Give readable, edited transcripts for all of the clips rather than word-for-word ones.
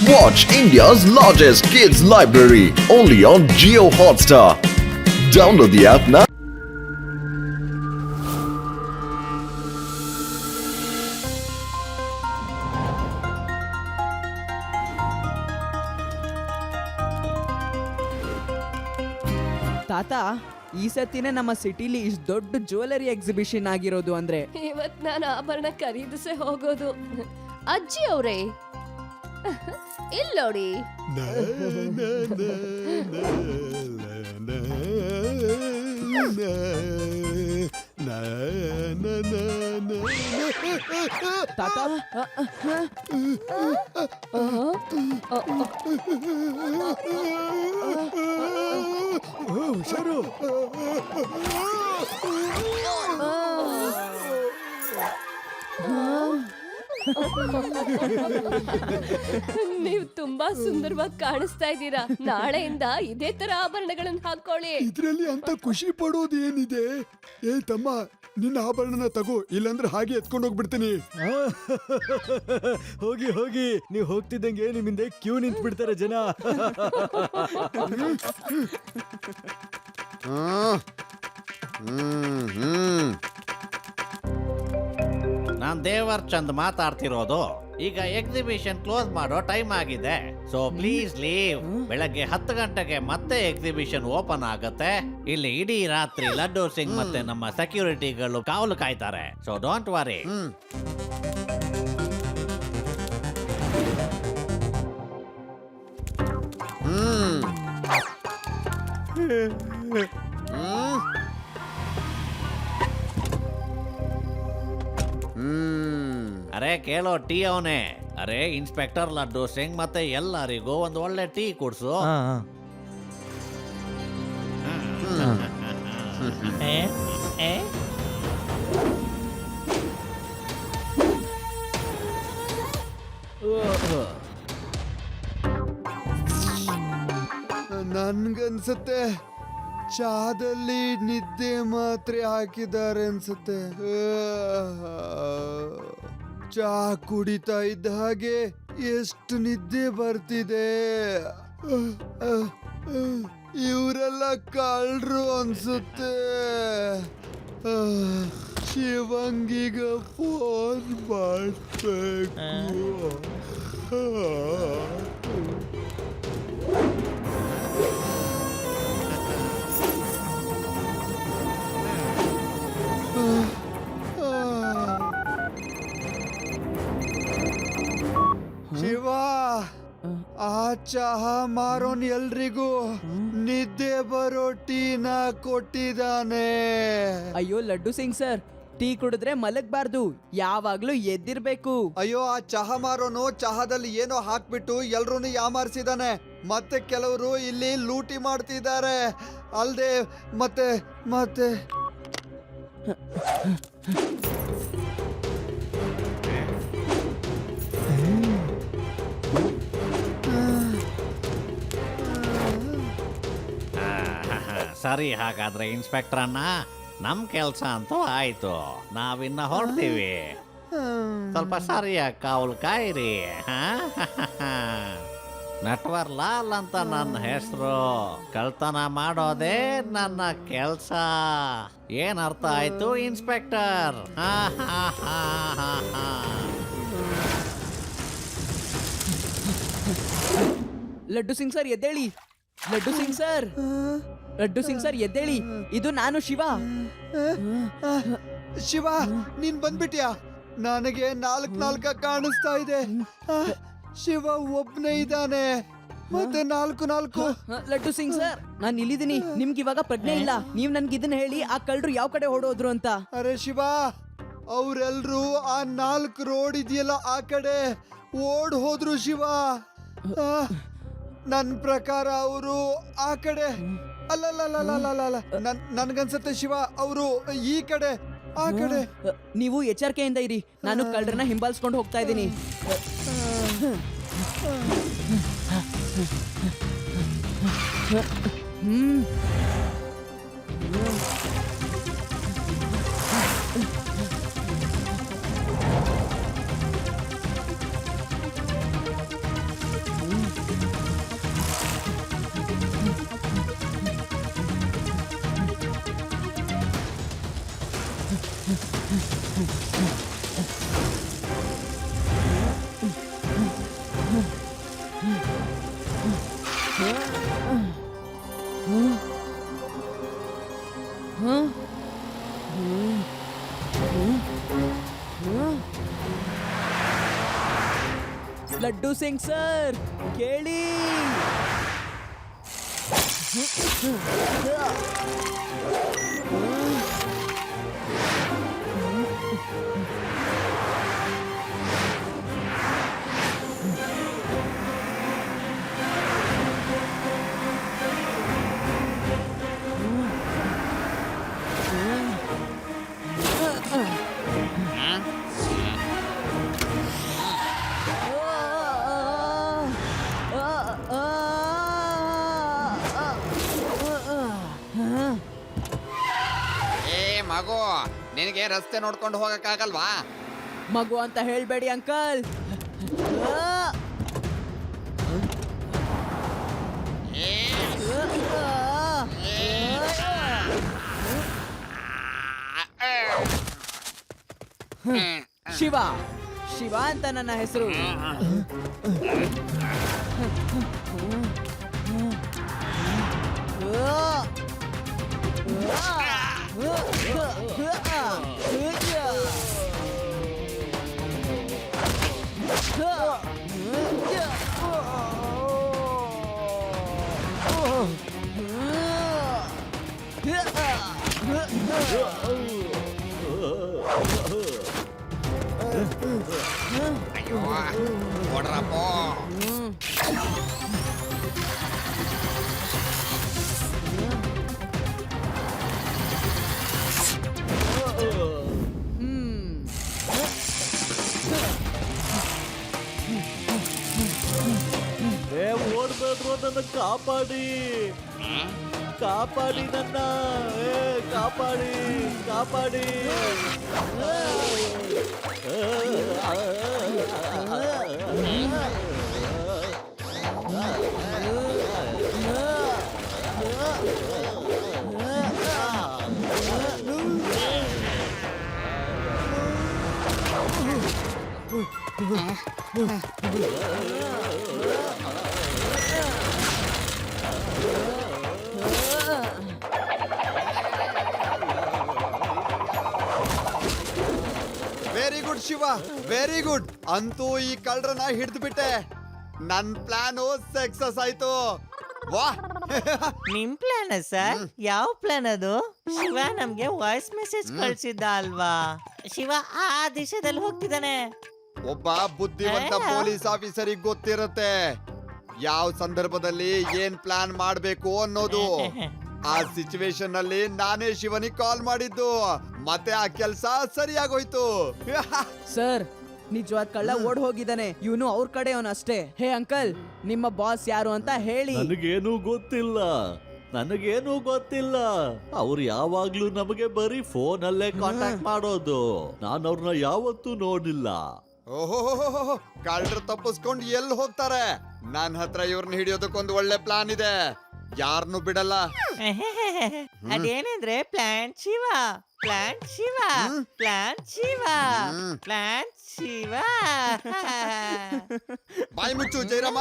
Watch India's largest kids library only on Jio Hotstar. Download the app now. ತಾತ, ಈ ಸತಿನೇ ನಮ್ಮ ಸಿಟಿಲಿ ಇಷ್ಟು ದೊಡ್ಡ ಜ್ಯುವೆಲರಿ ಎಕ್ಸಿಬಿಷನ್ ಆಗಿರೋದು ಅಂದ್ರೆ ಇವತ್ ನಾನು ಆಭರಣ ಖರೀದಿಸೇ ಹೋಗೋದು. ಅಜ್ಜಿ ಅವ್ರೇ ಇಲ್ಲೋಡಿ. ತಾತ, ಹುಷಾರು. ನೀವು ತುಂಬಾ ಸುಂದರವಾಗಿ ಕಾಣಿಸ್ತಾ ಇದ್ದೀರಾ. ನಾಳೆಯಿಂದ ಇದೇ ತರ ಆಭರಣಗಳನ್ನ ಹಾಕೊಳ್ಳಿ. ಇದ್ರಲ್ಲಿ ಅಂತ ಖುಷಿ ಪಡೋದು ಏನಿದೆ? ಏ ತಮ್ಮ, ನಿನ್ನ ಆಭರಣನ ತಗೋ, ಇಲ್ಲಾಂದ್ರೆ ಹಾಗೆ ಎತ್ಕೊಂಡು ಹೋಗ್ಬಿಡ್ತೀನಿ. ಹೋಗಿ ಹೋಗಿ, ನೀವು ಹೋಗ್ತಿದ್ದಂಗೆ ನಿಮ್ಮಿಂದ ಕ್ಯೂ ನಿಂತ್ ಬಿಡ್ತಾರೆ ಜನ. ನಾನ್ ದೇವರ್ ಚಂದ್ ಮಾತಾಡ್ತಿರೋದು. ಈಗ ಎಕ್ಸಿಬಿಷನ್ ಕ್ಲೋಸ್ ಮಾಡೋ ಟೈಮ್ ಆಗಿದೆ, ಸೊ ಪ್ಲೀಸ್ ಲೀವ್. ಬೆಳಗ್ಗೆ 10 ಗಂಟೆಗೆ ಮತ್ತೆ ಎಕ್ಸಿಬಿಷನ್ ಓಪನ್ ಆಗುತ್ತೆ. ಇಲ್ಲಿ ಇಡೀ ರಾತ್ರಿ ಲಡ್ಡು ಸಿಂಗ್ ಮತ್ತೆ ನಮ್ಮ ಸೆಕ್ಯೂರಿಟಿಗಳು ಕಾವಲು ಕಾಯ್ತಾರೆ, ಸೊ ಡೋಂಟ್ ವರಿ. ಅರೆ ಕೇಳೋ ಟೀ ಅವನೇ. ಅರೆ ಇನ್ಸ್ಪೆಕ್ಟರ್ ಲಡ್ಡು ಸಿಂಗ್ ಮತ್ತೆ ಎಲ್ಲರಿಗೂ ಒಂದು ಒಳ್ಳೆ ಟೀ ಕುಡ್ಸು. ನನ್ಗನ್ಸತ್ತೆ ಚಹಾದಲ್ಲಿ ನಿದ್ದೆ ಮಾತ್ರೆ ಹಾಕಿದ್ದಾರೆ ಅನ್ಸುತ್ತೆ. ಚಹಾ ಕುಡಿತಾ ಇದ್ದ ಹಾಗೆ ಎಷ್ಟು ನಿದ್ದೆ ಬರ್ತಿದೆ. ಇವರೆಲ್ಲ ಕಳ್ರು ಅನ್ಸುತ್ತೆ. ಶಿವಂಗಿಗ ಫೋನ್ ಮಾಡ್ಬೇಕು. ಶಿವ, ಆ ಚಹಾ ಮಾರೋನ್ ಎಲ್ರಿಗೂ ನಿದ್ದೆ ಬರೋ ಟೀನ ಕೊಟ್ಟಿದ್ದಾನೆ. ಅಯ್ಯೋ ಲಡ್ಡು ಸಿಂಗ್ ಸರ್, ಟೀ ಕುಡಿದ್ರೆ ಮಲಗಬಾರ್ದು, ಯಾವಾಗ್ಲೂ ಎದ್ದಿರ್ಬೇಕು. ಅಯ್ಯೋ, ಆ ಚಹಾ ಮಾರೋನು ಚಹಾದಲ್ಲಿ ಏನೋ ಹಾಕ್ಬಿಟ್ಟು ಎಲ್ರೂನು ಯಾಮಾರಿಸಿದಾನೆ. ಮತ್ತೆ ಕೆಲವರು ಇಲ್ಲಿ ಲೂಟಿ ಮಾಡ್ತಿದ್ದಾರೆ. ಅಲ್ದೆ ಮತ್ತೆ ಮತ್ತೆ ಸರಿ, ಹಾಗಾದ್ರೆ ಇನ್ಸ್ಪೆಕ್ಟರ್ ಅಣ್ಣ, ನಮ್ ಕೆಲ್ಸ ಅಂತೂ ಆಯ್ತು. ನಾವಿನ್ನ ಹೊರಡ್ತೀವಿ. ಸ್ವಲ್ಪ ಸರಿಯಾಗಿ ಕಾವಲು ಕಾಯಿರಿ. ನಟ್ವರ್ ಲಾಲ್ ಅಂತ ನನ್ನ ಹೆಸರು. ಕಳ್ತನ ಮಾಡೋದೇ ನನ್ನ ಕೆಲ್ಸ. ಏನ್ ಅರ್ಥ ಆಯ್ತು ಇನ್ಸ್ಪೆಕ್ಟರ್? ಲಡ್ಡು ಸಿಂಗ್ ಸರ್ ಎದ್ದೇಳಿ. ಲಡ್ಡು ಸಿಂಗ್ ಸರ್, ಲಡ್ಡು ಸಿಂಗ್ ಸರ್ ಎದ್ದೇಳಿ. ಇದು ನಾನು ಶಿವ. ಶಿವ, ನೀನ್ ಬಂದ್ಬಿಟ್ಯಾ? ನನಗೆ ನಾಲ್ಕ ಕಾಣಿಸ್ತಾ ಇದೆ. ಶಿವ ಒಬ್ನೇ ಇದ್ದಾನೆ, ಮತ್ತೆ ನಾಲ್ಕು. ಲಡ್ಡು ಸಿಂಗ್ ಸರ್, ನಾನು ಇಲ್ಲಿದ್ದೀನಿ. ನಿಮ್ಗೆ ಇವಾಗ ಪ್ರಜ್ಞೆ ಇಲ್ಲ. ನೀವ್ ನನ್ಗೆ ಇದನ್ನ ಹೇಳಿ, ಆ ಕಳ್ಳರು ಯಾವ ಕಡೆ ಓಡೋದ್ರು ಅಂತ. ಅರೆ ಶಿವ, ಅವ್ರೆಲ್ರು ಆ 4 ರೋಡ್ ಇದೆಯಲ್ಲ ಆ ಕಡೆ ಓಡ್ ಹೋದ್ರು ಶಿವ. ನನ್ ಪ್ರಕಾರ ಅವರು ಆ ಕಡೆ ಅಲ್ಲ. ನನ್ಗನ್ಸತ್ತೆ ಶಿವ, ಅವರು ಈ ಕಡೆ ಆ ಕಡೆ. ನೀವು ಎಚ್ಚರಿಕೆಯಿಂದ ಇರಿ. ನಾನು ಕಳ್ಳರನ್ನ ಹಿಂಬಾಲಿಸ್ಕೊಂಡು ಹೋಗ್ತಾ ಇದ್ದೀನಿ. ಲಡ್ಡು ಸಿಂಗ್ ಸರ್ ಕೇಳಿ. ಏ ಮಗು, ನಿನಗೆ ರಸ್ತೆ ನೋಡ್ಕೊಂಡು ಹೋಗಕ್ಕಾಗಲ್ವಾ? ಮಗು ಅಂತ ಹೇಳ್ಬೇಡಿ ಅಂಕಲ್. ಶಿವ ಶಿವ ಅಂತ ನನ್ನ ಹೆಸರು. ಅಯ್ಯೋ ಓಡ್ರಪ್ಪ. ಓಡ್ಬೇಡ್ರು, ನನ್ನ ಕಾಪಾಡಿ ಕಾಪಾಡಿ, ನನ್ನ ಕಾಪಾಡಿ ಕಾಪಾಡಿ. Very good Shiva, very good. ಅಂತೂ ಈ ಕಳ್ಳರನ್ನ ಹಿಡಿದು ಬಿಟ್ಟೆ. ನನ್ ಪ್ಲಾನು ಸಕ್ಸಸ್ ಆಯ್ತು. ವಾಹ್. ನಿಮ್ ಪ್ಲಾನ್ ಸರ್? ಯಾವ ಪ್ಲಾನ್ ಅದು? ಶಿವ ನಮ್ಗೆ ವಾಯ್ಸ್ ಮೆಸೇಜ್ ಕಳ್ಸಿದ್ದ ಅಲ್ವಾ? ಶಿವ ಆ ದಿಶೆದಲ್ಲಿ ಹೋಗ್ತಿದ್ದಾನೆ. ಒಬ್ಬ ಬುದ್ಧಿವಂತ ಪೊಲೀಸ್ ಆಫೀಸರಿಗೆ ಗೊತ್ತಿರುತ್ತೆ ಯಾವ ಸಂದರ್ಭದಲ್ಲಿ ಏನ್ ಪ್ಲಾನ್ ಮಾಡ್ಬೇಕು ಅನ್ನೋದು. ಆ ಸಿಚುವೇಶನ್ ಅಲ್ಲಿ ನಾನೇ ಶಿವನಿಗೆ ಕಾಲ್ ಮಾಡಿದ್ದು, ಮತ್ತೆ ಆ ಕೆಲ್ಸ ಸರಿಯಾಗೋಯ್ತು. ಸರ್ ನಿಜವಾದ ಕಳ್ಳ ಓಡ್ ಹೋಗಿದ್ದಾನೆ. ಇವನು ಅವ್ರ ಕಡೆ ಅಷ್ಟೇ. ಹೇ ಅಂಕಲ್, ನಿಮ್ಮ ಬಾಸ್ ಯಾರು ಅಂತ ಹೇಳಿ. ನನಗೇನು ಗೊತ್ತಿಲ್ಲ, ನನಗೇನು ಗೊತ್ತಿಲ್ಲ. ಅವ್ರು ಯಾವಾಗ್ಲೂ ನಮಗೆ ಬರೀ ಫೋನ್ ಅಲ್ಲೇ ಕಾಂಟ್ಯಾಕ್ಟ್ ಮಾಡೋದು. ನಾನು ಅವ್ರನ್ನ ಯಾವತ್ತೂ ನೋಡಿಲ್ಲ. ಓಹೋ, ಕಳ್ಳರು ತಪ್ಪಿಸ್ಕೊಂಡು ಎಲ್ಲಿ ಹೋಗ್ತಾರೆ? ನನ್ನ ಹತ್ರ ಇವ್ರನ್ನ ಹಿಡಿಯೋದಕ್ಕೊಂದು ಒಳ್ಳೆ ಪ್ಲಾನ್ ಇದೆ. ಯಾರನ್ನು ಬಿಡಲ್ಲ. ಅದೇನಂದ್ರೆ plan Shiva, plan Shiva, plan Shiva, plan Shiva. ಬಾಯಿ ಮುಚ್ಚು ಜೈರಾಮ.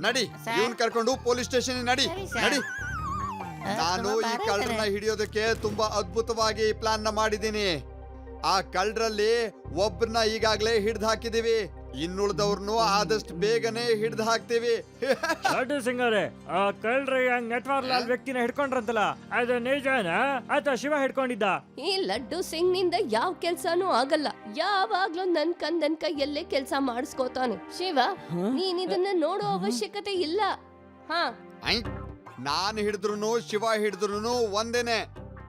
ನಡಿ, ಇವನ್ ಕರ್ಕೊಂಡು ಪೊಲೀಸ್ ಸ್ಟೇಷನ್ ನಡಿ. ನಡಿ. ನಾನು ಈ ಕಳ್ಳರನ್ನ ಹಿಡಿಯೋದಕ್ಕೆ ತುಂಬಾ ಅದ್ಭುತವಾಗಿ ಪ್ಲಾನ್ ನ ಮಾಡಿದ್ದೀನಿ. ಆ ಕಳ್ಳರಲ್ಲಿ ಒಬ್ಬರನ್ನ ಈಗಾಗ್ಲೇ ಹಿಡ್ದು ಹಾಕಿದೀವಿ. ಇನ್ನುಳಿದವ್ರನ್ನು ಆದಷ್ಟು ಬೇಗನೆ ಹಿಡ್ದು ಹಾಕ್ತೀವಿ. ಲಡ್ಡು ಸಿಂಗರೇ, ಆ ಕಳ್ರಿ ನೆಟ್ವರ್ಕ್ ಲಾಲ್ ವ್ಯಕ್ತಿನ ಹಿಡ್ಕೊಂಡ್ರಂತಲ್ಲ, ಅದು ನಿಜನಾ ಅಥವಾ ಶಿವ ಹಿಡ್ಕೊಂಡಿದ್ದ? ಈ ಲಡ್ಡು ಸಿಂಗ್ ನಿಂದ ಯಾವ ಕೆಲ್ಸಾನೂ ಆಗಲ್ಲ. ಯಾವಾಗ್ಲೂ ನನ್ ಕೈಯಲ್ಲೇ ಕೆಲ್ಸ ಮಾಡಿಸ್ಕೋತಾನೆ. ಶಿವ, ನೀನ್ ಇದನ್ನ ನೋಡೋ ಅವಶ್ಯಕತೆ ಇಲ್ಲ. ಹಾ, ನಾನ್ ಹಿಡಿದ್ರು ಶಿವ ಹಿಡಿದ್ರು ಒಂದೇನೆ.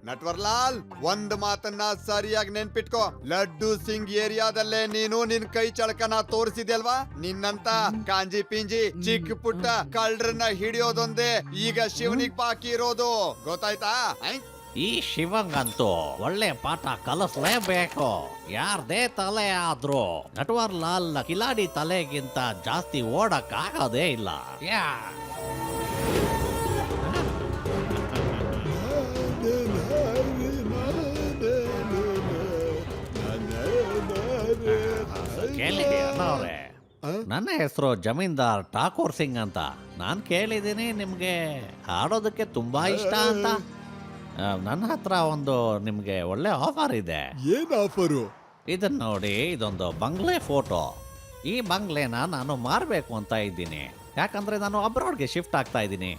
ನಟ್ವರ್ಲಾಲ್, ಒಂದ್ ಮಾತನ್ನ ಸರಿಯಾಗಿ ನೆನ್ಪಿಟ್ಕೋ. ಲಡ್ಡು ಸಿಂಗ್ ಏರಿಯಾದಲ್ಲೇ ನೀನು ನಿನ್ ಕೈ ಚಳಕನ ತೋರಿಸಿದ್ಯಲ್ವಾ? ನಿನ್ನಂತ ಕಾಂಜಿ ಪಿಂಜಿ ಚಿಕ್ಕ ಪುಟ್ಟ ಕಳ್ಳರನ್ನ ಹಿಡಿಯೋದೊಂದೇ ಈಗ ಶಿವನಿಗೆ ಬಾಕಿ ಇರೋದು. ಗೊತ್ತಾಯ್ತಾ? ಈ ಶಿವಂಗಂತೂ ಒಳ್ಳೆ ಪಾಠ ಕಲಿಸ್ಲೇಬೇಕು. ಯಾರ್ದೇ ತಲೆ ಆದ್ರೂ ನಟ್ವರ್ ಲಾಲ್ ಕಿಲಾಡಿ ತಲೆಗಿಂತ ಜಾಸ್ತಿ ಓಡಕ್ ಆಗೋದೇ ಇಲ್ಲ. ಕೇಳಿದ್ರಿ ನನ್ನ ಹೆಸರು ಜಮೀನ್ದಾರ್ ಠಾಕೂರ್ ಸಿಂಗ್ ಅಂತ. ನಾನು ಕೇಳಿದ್ದೀನಿ ನಿಮ್ಗೆ ಹಾಡೋದಕ್ಕೆ ತುಂಬಾ ಇಷ್ಟ ಅಂತ. ನನ್ನ ಹತ್ರ ಒಂದು ನಿಮ್ಗೆ ಒಳ್ಳೆ ಆಫರ್ ಇದೆ. ಏನ್ ಆಫರು? ಇದನ್ನ ನೋಡಿ, ಇದೊಂದು ಬಂಗ್ಲೆ ಫೋಟೋ. ಈ ಬಂಗ್ಲೆನ ನಾನು ಮಾರಬೇಕು ಅಂತ ಇದ್ದೀನಿ. ಯಾಕಂದ್ರೆ ನಾನು ಅಬ್ರಾಡ್ಗೆ ಶಿಫ್ಟ್ ಆಗ್ತಾ ಇದ್ದೀನಿ.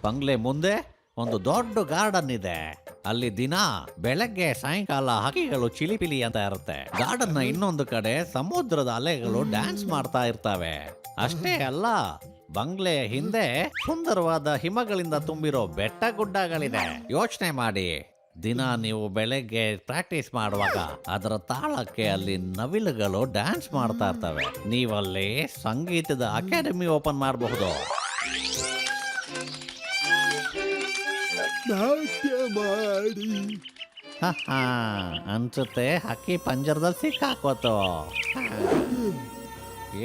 ಬಂಗ್ಲೆ ಮುಂದೆ ಒಂದು ದೊಡ್ಡ ಗಾರ್ಡನ್ ಇದೆ. ಅಲ್ಲಿ ದಿನ ಬೆಳಗ್ಗೆ ಸಾಯಂಕಾಲ ಹಕ್ಕಿಗಳು ಚಿಲಿಪಿಲಿ ಅಂತ ಇರುತ್ತೆ. ಗಾರ್ಡನ್ ನ ಇನ್ನೊಂದು ಕಡೆ ಸಮುದ್ರದ ಅಲೆಗಳು ಡ್ಯಾನ್ಸ್ ಮಾಡ್ತಾ ಇರ್ತವೆ. ಅಷ್ಟೇ ಅಲ್ಲ, ಬಂಗ್ಲೆಯ ಹಿಂದೆ ಸುಂದರವಾದ ಹಿಮಗಳಿಂದ ತುಂಬಿರೋ ಬೆಟ್ಟ ಗುಡ್ಡಗಳಿದೆ. ಯೋಚನೆ ಮಾಡಿ, ದಿನ ನೀವು ಬೆಳಗ್ಗೆ ಪ್ರಾಕ್ಟೀಸ್ ಮಾಡುವಾಗ ಅದರ ತಾಳಕ್ಕೆ ಅಲ್ಲಿ ನವಿಲುಗಳು ಡ್ಯಾನ್ಸ್ ಮಾಡ್ತಾ ಇರ್ತವೆ. ನೀವಲ್ಲಿ ಸಂಗೀತದ ಅಕಾಡೆಮಿ ಓಪನ್ ಮಾಡಬಹುದು. ನಾಟ್ಯ ಮಾಡಿ ಅನ್ಸುತ್ತೆ ಹಕ್ಕಿ ಪಂಜರದಲ್ಲಿ ಸಿಕ್ಕಾಕೋತು.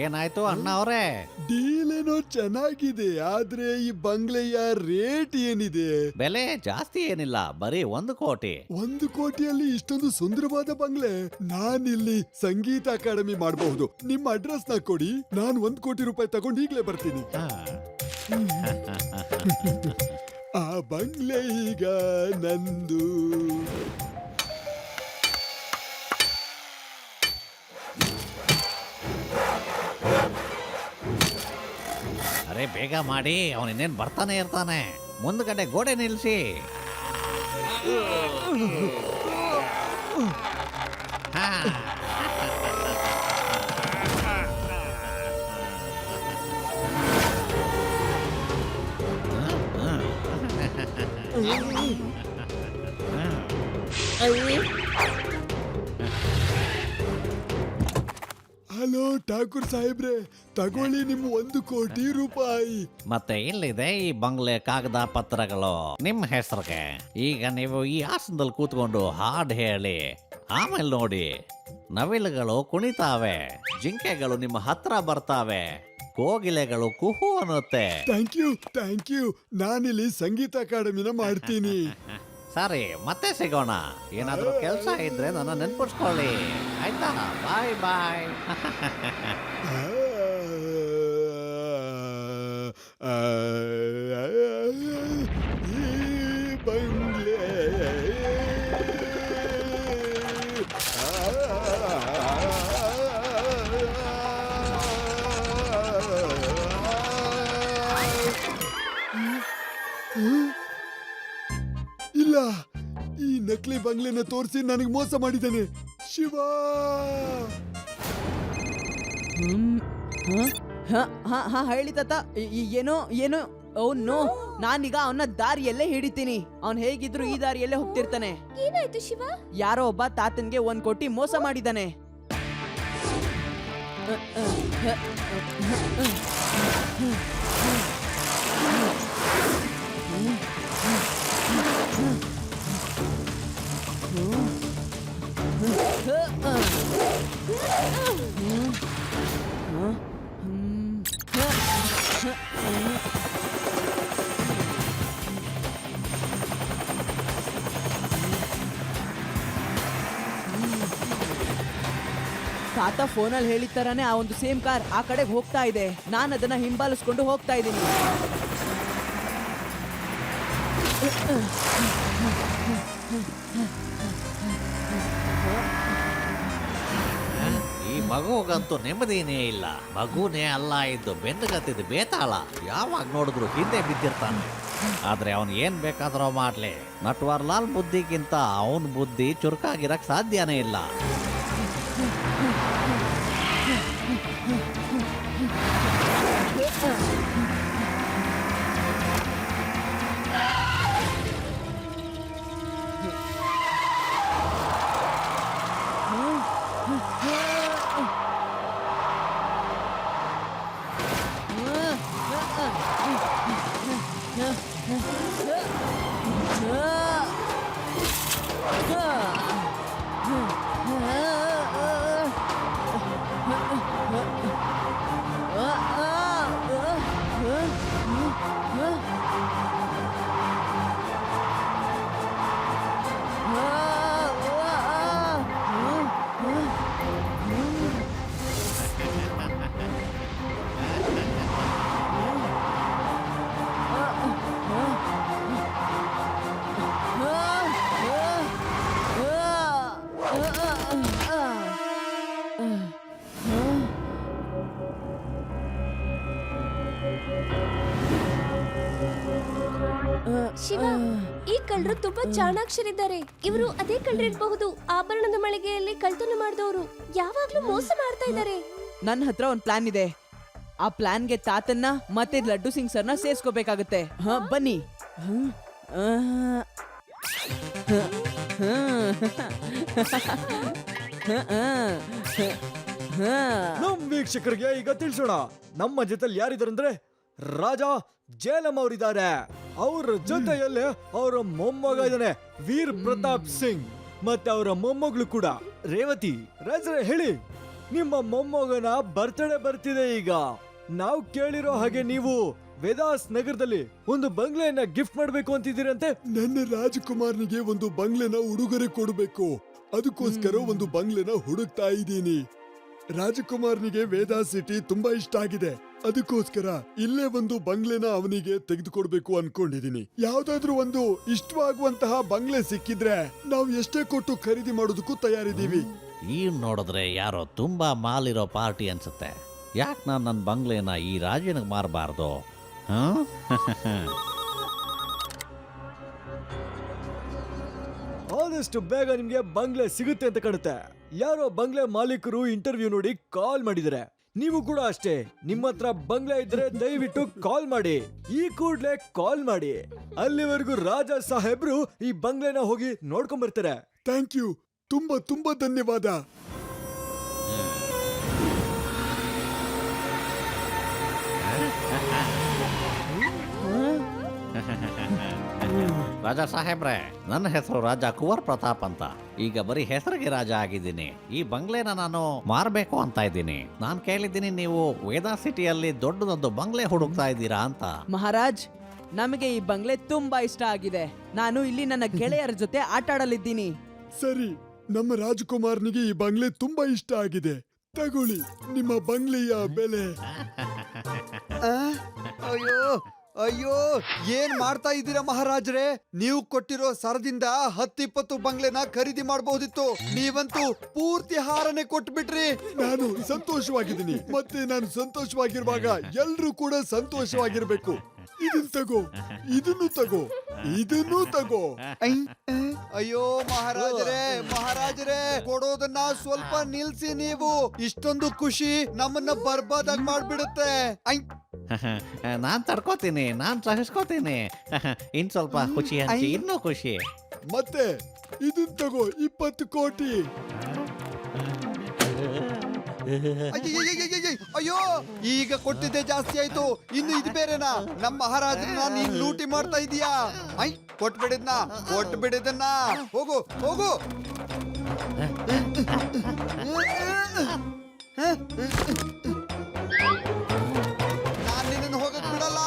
ಏನಾಯ್ತು ಅಣ್ಣ ಅವರೇ? ಡೀಲ್ ಏನೋ ಚೆನ್ನಾಗಿದೆ, ಆದ್ರೆ ಈ ಬಂಗ್ಲೆಯ ರೇಟ್ ಏನಿದೆ? ಬೆಲೆ ಜಾಸ್ತಿ ಏನಿಲ್ಲ, ಬರೀ 1 ಕೋಟಿ. 1 ಕೋಟಿಯಲ್ಲಿ ಇಷ್ಟೊಂದು ಸುಂದರವಾದ ಬಂಗ್ಲೆ? ನಾನಿಲ್ಲಿ ಸಂಗೀತ ಅಕಾಡೆಮಿ ಮಾಡಬಹುದು. ನಿಮ್ಮ ಅಡ್ರೆಸ್ ನ ಕೊಡಿ, ನಾನು 1 ಕೋಟಿ ರೂಪಾಯಿ ತಗೊಂಡು ಈಗ್ಲೇ ಬರ್ತೀನಿ. ಆ ಬಂಗ್ಲೆ ಈಗ ನಂದು. ಅರೆ ಬೇಗ ಮಾಡಿ, ಅವನು ಇನ್ನೇನು ಬರ್ತಾನೆ ಇರ್ತಾನೆ. ಮುಂದ್ಗಡೆ ಗೋಡೆ ನಿಲ್ಲಿಸಿ. ಹಲೋ ಠಾಕೂರ್ ಸಾಹೇಬ್ರೆ, ತಗೊಳ್ಳಿ ನಿಮ್ಮ 1 ಕೋಟಿ ರೂಪಾಯಿ. ಮತ್ತೆ ಇಲ್ಲಿದೆ ಈ ಬಂಗ್ಲೆ ಕಾಗದ ಪತ್ರಗಳು ನಿಮ್ಮ ಹೆಸರಿಗೆ. ಈಗ ನೀವು ಈ ಆಸನದಲ್ಲಿ ಕೂತ್ಕೊಂಡು ಹಾಡು ಹೇಳಿ. ಆಮೇಲೆ ನೋಡಿ, ನವಿಲುಗಳು ಕುಣಿತಾವೆ, ಜಿಂಕೆಗಳು ನಿಮ್ಮ ಹತ್ರ ಬರ್ತಾವೆ, ಕೋಗಿಲೆಗಳು ಕುಹು ಅನ್ನುತ್ತೆ. Thank you. ನಾನಿಲ್ಲಿ ಸಂಗೀತ ಅಕಾಡೆಮಿನ ಮಾಡ್ತೀನಿ. ಸರಿ, ಮತ್ತೆ ಸಿಗೋಣ. ಏನಾದ್ರೂ ಕೆಲಸ ಇದ್ರೆ ನನ್ನ ನೆನ್ಪಿಸ್ಕೊಳ್ಳಿ, ಆಯ್ತಾ? ಬಾಯ್ ಬಾಯ್. ಈ ಬಂಗ್ಲೆ ಇಲ್ಲ, ಈ ನಕಲಿ ಬಂಗ್ಲೆನ ತೋರಿಸಿ ನನಗೆ ಮೋಸ ಮಾಡಿದ್ದಾನೆ ಶಿವ. ಹೇಳಿ ತಾತ. ಏನೋ ಏನೋ ಅವನು, ನಾನೀಗ ಅವನ ದಾರಿಯಲ್ಲೇ ಹಿಡಿತೀನಿ. ಅವನ್ ಹೇಗಿದ್ರು ಈ ದಾರಿಯಲ್ಲೇ ಹೋಗ್ತಿರ್ತಾನೆ. ಏನಾಯ್ತು ಶಿವ? ಯಾರೋ ಒಬ್ಬ ತಾತನ್ಗೆ 1 ಕೋಟಿ ಮೋಸ ಮಾಡಿದ್ದಾನೆ. ತಾತ ಫೋನಲ್ಲಿ ಹೇಳಿದ ತರಾನೇ ಆ ಒಂದು ಸೇಮ್ ಕಾರ್ ಆ ಕಡೆಗೆ ಹೋಗ್ತಾ ಇದೆ. ನಾನು ಅದನ್ನ ಹಿಂಬಾಲಿಸ್ಕೊಂಡು ಹೋಗ್ತಾ ಇದ್ದೀನಿ. ಈ ಮಗುಗಂತೂ ನೆಮ್ಮದಿನೇ ಇಲ್ಲ. ಮಗುನೇ ಅಲ್ಲ, ಇದ್ದು ಬೆನ್ನುಗತ್ತಿದ್ದು ಬೇತಾಳ. ಯಾವಾಗ ನೋಡಿದ್ರು ಹಿಂದೆ ಬಿದ್ದಿರ್ತಾನೆ. ಆದ್ರೆ ಅವನು ಏನ್ ಬೇಕಾದ್ರೂ ಮಾಡ್ಲಿ, ನಟ್ವರ್ಲಾಲ್ ಬುದ್ಧಿಗಿಂತ ಅವನ್ ಬುದ್ಧಿ ಚುರುಕಾಗಿರಕ್ ಸಾಧ್ಯನೇ ಇಲ್ಲ. ಶಿವ, ಈ ಕಳ್ಳರು ತುಂಬಾ ಚಾಣಾಕ್ಷರಿದ್ದಾರೆ. ಇವರು ಅದೇ ಕಳ್ಳರಿರಬಹುದು. ಆಭರಣದ ಮಳಿಗೆಯಲ್ಲಿ ಕಳ್ತನ ಮಾಡಿದವರು. ಯಾವಾಗ್ಲೂ ಮೋಸ ಮಾಡ್ತಾ ಇದ್ದಾರೆ. ನನ್ನ ಹತ್ರ ಒಂದ್ ಪ್ಲಾನ್ ಇದೆ. ಆ ಪ್ಲಾನ್ಗೆ ತಾತನ್ನ ಮತ್ತೆ ಲಡ್ಡು ಸಿಂಗ್ ಸರ್ನ ಸೇರ್ಸ್ಕೋಬೇಕಾಗತ್ತೆ. ಹಾ, ಬನ್ನಿ. ನಮ್ ವೀಕ್ಷಕರಿಗೆ ಈಗ ತಿಳಿಸೋಣ. ನಮ್ಮ ಜೊತೆಲಿ ಯಾರಿದಾರಂದ್ರೆ ರಾಜ ಜೇಲಂ ಅವರಿದ್ದಾರೆ. ಅವ್ರ ಜೊತೆಯಲ್ಲಿ ಅವರ ಮೊಮ್ಮಗ ಇದ್ದಾನೆ ವೀರ್ ಪ್ರತಾಪ್ ಸಿಂಗ್, ಮತ್ತೆ ಅವರ ಮೊಮ್ಮಗಳು ಕೂಡ ರೇವತಿ. ರಾಜರೇ ಹೇಳಿ, ನಿಮ್ಮ ಮೊಮ್ಮಗನ ಬರ್ತ್ಡೇ ಬರ್ತಿದೆ ಈಗ. ನಾವು ಕೇಳಿರೋ ಹಾಗೆ ನೀವು ವೇದಾಸ್ ನಗರದಲ್ಲಿ ಒಂದು ಬಂಗ್ಲೆಯನ್ನ ಗಿಫ್ಟ್ ಮಾಡ್ಬೇಕು ಅಂತಿದ್ದೀರಂತೆ. ನನ್ನ ರಾಜಕುಮಾರನಿಗೆ ಒಂದು ಬಂಗ್ಲೆನ ಉಡುಗೊರೆ ಕೊಡಬೇಕು. ಅದಕ್ಕೋಸ್ಕರ ಒಂದು ಬಂಗ್ಲೆನ ಹುಡುಕ್ತಾ ಇದ್ದೀನಿ. ರಾಜಕುಮಾರನಿಗೆ ವೇದಾಸ್ ಸಿಟಿ ತುಂಬಾ ಇಷ್ಟ ಆಗಿದೆ. ಅದಕ್ಕೋಸ್ಕರ ಇಲ್ಲೇ ಒಂದು ಬಂಗ್ಲೆನ ಅವನಿಗೆ ತೆಗೆದುಕೊಡ್ಬೇಕು ಅನ್ಕೊಂಡಿದೀನಿ. ಯಾವ್ದಾದ್ರೂ ಒಂದು ಇಷ್ಟವಾಗುವಂತಹ ಬಂಗ್ಲೆ ಸಿಕ್ಕಿದ್ರೆ ನಾವು ಎಷ್ಟೇ ಕೊಟ್ಟು ಖರೀದಿ ಮಾಡೋದಕ್ಕೂ ತಯಾರಿದ್ದೀವಿ. ಈ ನೋಡಿದ್ರೆ ಯಾರೋ ತುಂಬಾ ಮಾಲಿರೋ ಪಾರ್ಟಿ ಅನ್ಸುತ್ತೆ. ಯಾಕೆ ನಾನು ನನ್ನ ಬಂಗ್ಲೆನ ಈ ರಾಜನಿಗೆ ಮಾರಬಾರ್ದು? ಆದಷ್ಟು ಬೇಗ ನಿಮ್ಗೆ ಬಂಗ್ಲೆ ಸಿಗುತ್ತೆ ಅಂತ ಕಾಣುತ್ತೆ. ಯಾರೋ ಬಂಗ್ಲೆ ಮಾಲೀಕರು ಇಂಟರ್ವ್ಯೂ ನೋಡಿ ಕಾಲ್ ಮಾಡಿದರೆ. ನೀವು ಕೂಡ ಅಷ್ಟೇ, ನಿಮ್ಮ ಹತ್ರ ಬಂಗ್ಲೆ ಇದ್ರೆ ದಯವಿಟ್ಟು ಕಾಲ್ ಮಾಡಿ. ಈ ಕೂಡ್ಲೆ ಕಾಲ್ ಮಾಡಿ. ಅಲ್ಲಿವರೆಗೂ ರಾಜ ಸಾಹೇಬ್ರು ಈ ಬಂಗ್ಲೆನ ಹೋಗಿ ನೋಡ್ಕೊಂಡ್ ಬರ್ತಾರೆ. ಥ್ಯಾಂಕ್ ಯು, ತುಂಬಾ ತುಂಬಾ ಧನ್ಯವಾದ. ರಾಜ ಸಾಹೇಬ್ರೆ, ನನ್ನ ಹೆಸರು ರಾಜ ಕುವರ್ ಪ್ರತಾಪ್ ಅಂತ. ಈಗ ಬರೀ ಹೆಸರಿಗೆ ರಾಜ ಆಗಿದ್ದೀನಿ. ಈ ಬಂಗ್ಲೆನ ನಾನು ಮಾರಬೇಕು ಅಂತ ಇದ್ದೀನಿ. ನಾನು ಕೇಳಿದ್ದೀನಿ ನೀವು ವೇದಾ ಸಿಟಿಯಲ್ಲಿ ದೊಡ್ಡದೊಂದು ಬಂಗ್ಲೆ ಹುಡುಕ್ತಾ ಇದ್ದೀರಾ ಅಂತ. ಮಹಾರಾಜ್, ನಮಗೆ ಈ ಬಂಗ್ಲೆ ತುಂಬಾ ಇಷ್ಟ ಆಗಿದೆ. ನಾನು ಇಲ್ಲಿ ನನ್ನ ಗೆಳೆಯರ ಜೊತೆ ಆಟ ಆಡಲಿದ್ದೀನಿ. ಸರಿ, ನಮ್ಮ ರಾಜಕುಮಾರನಿಗೆ ಈ ಬಂಗ್ಲೆ ತುಂಬಾ ಇಷ್ಟ ಆಗಿದೆ. ತಗೊಳ್ಳಿ ನಿಮ್ಮ ಬಂಗ್ಲೆಯ ಬೆಲೆ. ಅಯ್ಯೋ ಅಯ್ಯೋ, ಏನ್ ಮಾಡ್ತಾ ಇದ್ದೀರಾ ಮಹಾರಾಜ್ರೆ? ನೀವು ಕೊಟ್ಟಿರೋ ಸರದಿಂದ 10-20 ಬಂಗ್ಲೆನ ಖರೀದಿ ಮಾಡಬಹುದಿತ್ತು. ನೀವಂತೂ ಪೂರ್ತಿ ಹಾರನೆ ಕೊಟ್ಬಿಟ್ರಿ. ನಾನು ಸಂತೋಷವಾಗಿದ್ದೀನಿ. ಮತ್ತೆ ನಾನು ಸಂತೋಷವಾಗಿರುವಾಗ ಎಲ್ರೂ ಕೂಡ ಸಂತೋಷವಾಗಿರ್ಬೇಕು. ಇದನ್ನ ತಗೋ, ಇದನ್ನು ತಗೋ, ಇದನ್ನು ತಗೋ. ಅಯ್ಯೋ ಮಹಾರಾಜರೇ, ಕೊಡೋದನ್ನ ಸ್ವಲ್ಪ ನಿಲ್ಸಿ. ನೀವು ಇಷ್ಟೊಂದು ಖುಷಿ ನಮ್ಮನ್ನ ಬರ್ಬಾದಾಗ್ ಮಾಡ್ಬಿಡುತ್ತೆ. ನಾನ್ ತಡ್ಕೋತೀನಿ, ನಾನ್ ಸಹಿಸ್ಕೋತೀನಿ. ಇನ್ ಸ್ವಲ್ಪ ಖುಷಿ ಹಂಚಿ, ಇನ್ನೂ ಖುಷಿ. ಮತ್ತೆ ಇದನ್ನ ತಗೋ, 20 ಕೋಟಿ. ಅಯ್ಯೋ, ಈಗ ಕೊಟ್ಟಿದ್ದೆ ಜಾಸ್ತಿ ಆಯ್ತು, ಇನ್ನು ಇದು ಬೇರೆನಾ? ನಮ್ಮ ಮಹಾರಾಜರನ್ನ ನೀನ್ ಲೂಟಿ ಮಾಡ್ತಾ ಇದೀಯಾ? ಕೊಟ್ಬಿಡಿದನ್ನ. ಹೋಗು ಹೋಗು. ನಾನ್ ನಿನ್ನ ಹೋಗಕ್ ಬಿಡಲ್ಲ.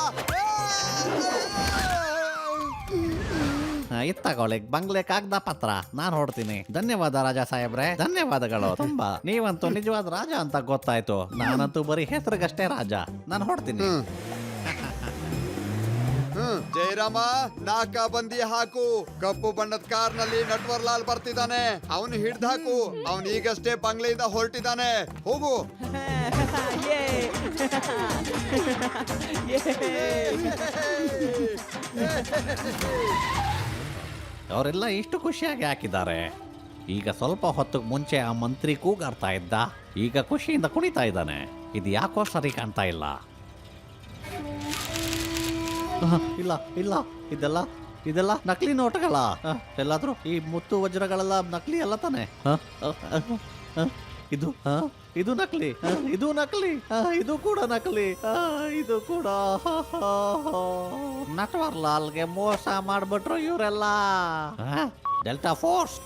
ಇತ್ತಗೊಳ್ಳಿ ಬಂಗ್ಲೆ ಕಾಗ್ದ ಪತ್ರ, ನಾನ್ ಹೊಡ್ತೀನಿ. ಧನ್ಯವಾದ ರಾಜ ಸಾಹೇಬ್ರೆ, ಧನ್ಯವಾದಗಳು ತುಂಬಾ. ನೀವಂತೂ ನಿಜವಾದ ರಾಜ ಅಂತ ಗೊತ್ತಾಯ್ತು. ನಾನಂತೂ ಬರೀ ಹೆಸರಿಗಷ್ಟೇ ರಾಜ. ನಾನು ಹೊಡ್ತೀನಿ. ಜಯರಾಮ, ನಾಕ ಬಂದಿ ಹಾಕು. ಕಪ್ಪು ಬಣ್ಣದ ಕಾರ್ ನಲ್ಲಿ ನಟ್ವರ್ಲಾಲ್ ಬರ್ತಿದ್ದಾನೆ. ಅವನು ಹಿಡ್ದು ಹಾಕು. ಅವನು ಈಗಷ್ಟೇ ಬಂಗ್ಲೆಯಿಂದ ಹೊರಟಿದ್ದಾನೆ. ಹೋಗು. ಅವರೆಲ್ಲ ಇಷ್ಟು ಖುಷಿಯಾಗಿ ಹಾಕಿದ್ದಾರೆ. ಈಗ ಸ್ವಲ್ಪ ಹೊತ್ತಿಗೆ ಮುಂಚೆ ಆ ಮಂತ್ರಿ ಕೂಗಾಡ್ತಾ ಇದ್ದ, ಈಗ ಖುಷಿಯಿಂದ ಕುಣಿತಾ ಇದ್ದಾನೆ. ಇದು ಯಾಕೋ ಸರಿ ಕಾಣ್ತಾ ಇಲ್ಲ. ಇಲ್ಲ ಇಲ್ಲ, ಇದೆಲ್ಲ ನಕಲಿ ನೋಟಗಳ. ಎಲ್ಲಾದ್ರೂ ಈ ಮುತ್ತು ವಜ್ರಗಳೆಲ್ಲ ನಕಲಿ ಅಲ್ಲ ತಾನೆ? ಇದು ನಕಲಿ, ಇದು ನಕಲಿ, ಇದು ಕೂಡ ನಕಲಿ, ಇದು ಕೂಡ. ನಟ್ವರ್ಲಾಲ್ಗೆ ಮೋಸ ಮಾಡ್ಬಿಟ್ರು ಇವರೆಲ್ಲ. Delta force.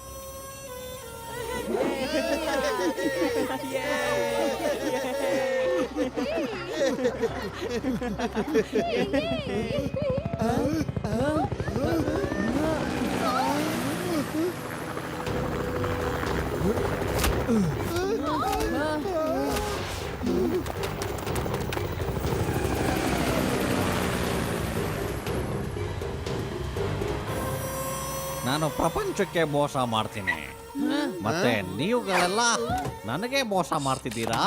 ನಾನು ಪ್ರಪಂಚಕ್ಕೆ ಮೋಸ ಮಾಡ್ತೀನಿ, ಮತ್ತೆ ನೀವುಗಳೆಲ್ಲ ನನಗೆ ಮೋಸ ಮಾಡ್ತಿದ್ದೀರಾ?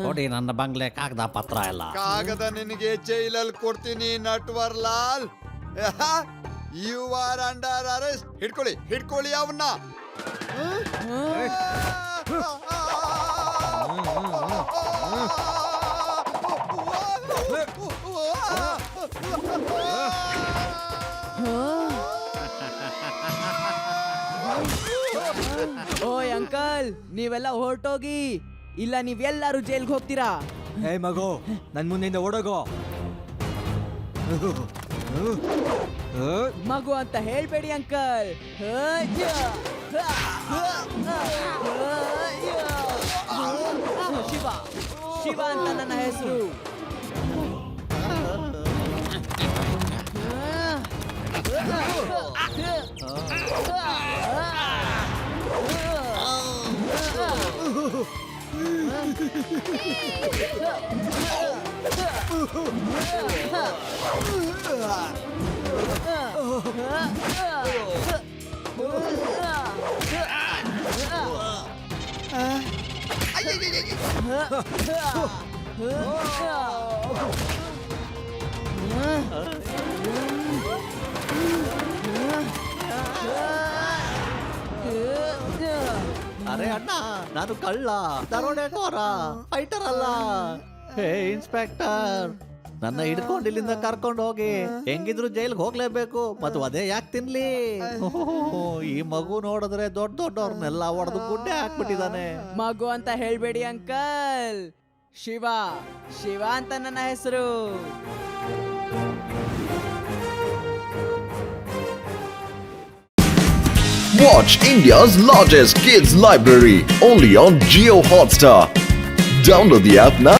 ಕೊಡಿ ನನ್ನ ಬಂಗ್ಲೆ ಕಾಗದ ಪತ್ರ ಎಲ್ಲ. ಕಾಗದ ನಿನಗೆ ಜೈಲಲ್ಲಿ ಕೊಡ್ತೀನಿ Natwarlal. You are under arrest. ಹಿಡ್ಕೊಳ್ಳಿ ಅವನ್ನ. ಓಯ್ ಅಂಕಲ್, ನೀವೆಲ್ಲ ಹೊರಟೋಗಿ, ಇಲ್ಲ ನೀವೆಲ್ಲರೂ ಜೈಲ್ಗೆ ಹೋಗ್ತೀರಾ. ಹೇ ಮಗು, ನನ್ ಮುಂದೆಯಿಂದ ಓಡೋಗೋ. ಮಗು ಅಂತ ಹೇಳ್ಬೇಡಿ ಅಂಕಲ್. ಶಿವ ಅಂತ ನನ್ನ ಹೆಸರು. ಅರೆ ಅಣ್ಣ, ನಾನು ಕಳ್ಳ, ದರೋಡೆಕೋರ, ಫೈಟರ್ ಅಲ್ಲ. ಹೇ ಇನ್ಸ್ಪೆಕ್ಟರ್, ನನ್ನ ಹಿಡ್ಕೊಂಡು ಇಲ್ಲಿಂದ ಕರ್ಕೊಂಡು ಹೋಗಿ. ಹೆಂಗಿದ್ರು ಜೈಲ್ಗೆ ಹೋಗ್ಲೇಬೇಕು, ಮತ್ತು ಅದೇ ಯಾಕೆ ತಿನ್ಲಿ? ಈ ಮಗು ನೋಡಿದ್ರೆ ದೊಡ್ಡವ್ರನ್ನೆಲ್ಲ ಹೊಡೆದು ಗುಡ್ಡೆ ಹಾಕ್ಬಿಟ್ಟಿದ್ದಾನೆ. ಮಗು ಅಂತ ಹೇಳ್ಬೇಡಿ ಅಂಕಲ್. ಶಿವ ಅಂತ ನನ್ನ ಹೆಸರು. Watch India's largest kids library only on Geo Hotstar. Download the app now.